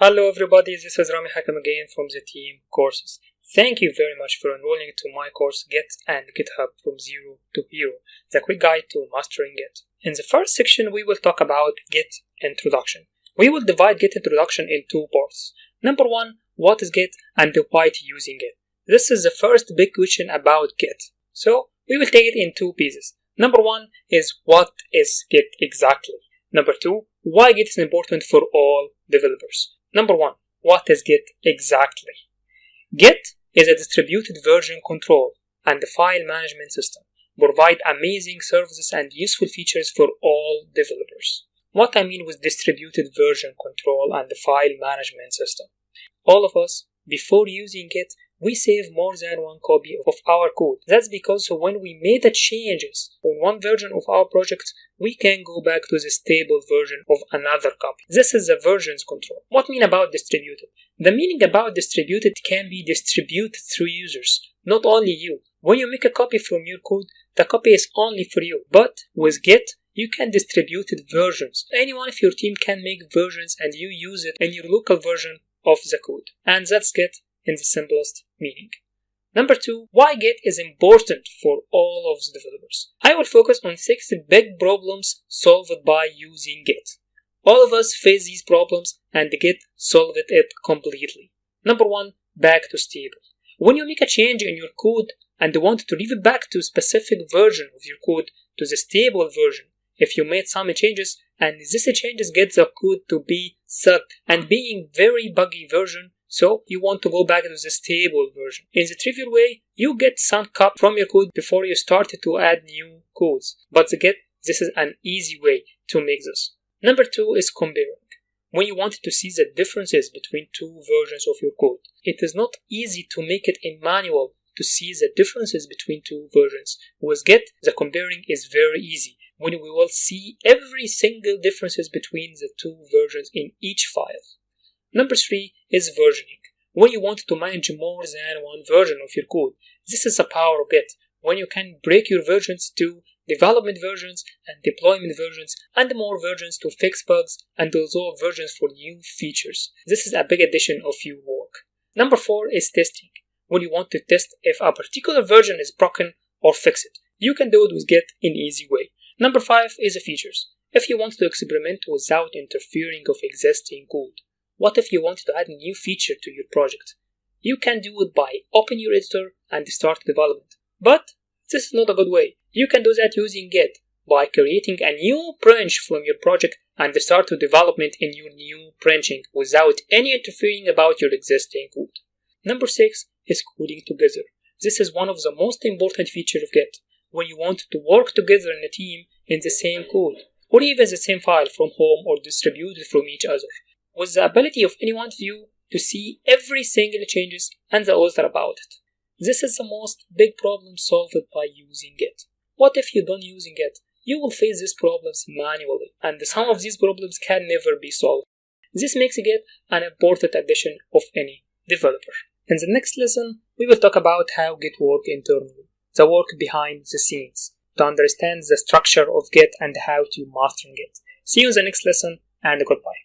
Hello everybody, this is Rami Hakam again from the team courses. Thank you very much for enrolling to my course Git and GitHub from Zero to Hero, the quick guide to mastering Git. In the first section we will talk about Git introduction. We will divide Git introduction in two parts. Number one, what is Git and why to using it. This is the first big question about Git. So we will take it in two pieces. Number one is what is Git exactly. Number two, why Git is important for all developers. Number one, what is Git exactly? Git is a distributed version control and file management system. Provide amazing services and useful features for all developers. What I mean with distributed version control and file management system. All of us, before using Git, we save more than one copy of our code. That's because when we made the changes on one version of our project, we can go back to the stable version of another copy. This is the versions control. What I mean about distributed? The meaning about distributed can be distributed through users, not only you. When you make a copy from your code, the copy is only for you. But with Git, you can distribute versions. Anyone of your team can make versions and you use it in your local version of the code. And that's Git in the simplest meaning. Number two, why Git is important for all of the developers. I will focus on 6 big problems solved by using Git. All of us face these problems and Git solved it completely. Number one, back to stable. When you make a change in your code and want to leave it back to a specific version of your code to the stable version, if you made some changes and these changes get the code to be stuck and being very buggy version, so you want to go back to the stable version. In the trivial way, you get some copy from your code before you start to add new codes. But the Git, this is an easy way to make this. Number two is comparing. When you want to see the differences between two versions of your code, it is not easy to make it in manual to see the differences between two versions. With Git, the comparing is very easy, when we will see every single differences between the two versions in each file. Number three is versioning. When you want to manage more than one version of your code, this is the power of Git. When you can break your versions to development versions and deployment versions and more versions to fix bugs and resolve versions for new features. This is a big addition of your work. Number four is testing. When you want to test if a particular version is broken or fix it, you can do it with Git in easy way. Number five is the features. If you want to experiment without interfering with existing code. What if you want to add a new feature to your project? You can do it by open your editor and start development. But this is not a good way. You can do that using Git by creating a new branch from your project and start to development in your new branching without any interfering about your existing code. Number six is coding together. This is one of the most important features of Git. When you want to work together in a team in the same code or even the same file from home or distributed from each other. With the ability of any one of you to see every single changes and the author about it. This is the most big problem solved by using Git. What if you don't using Git? You will face these problems manually, and some of these problems can never be solved. This makes Git an important addition of any developer. In the next lesson, we will talk about how Git works internally, the work behind the scenes, to understand the structure of Git and how to master Git. See you in the next lesson, and goodbye.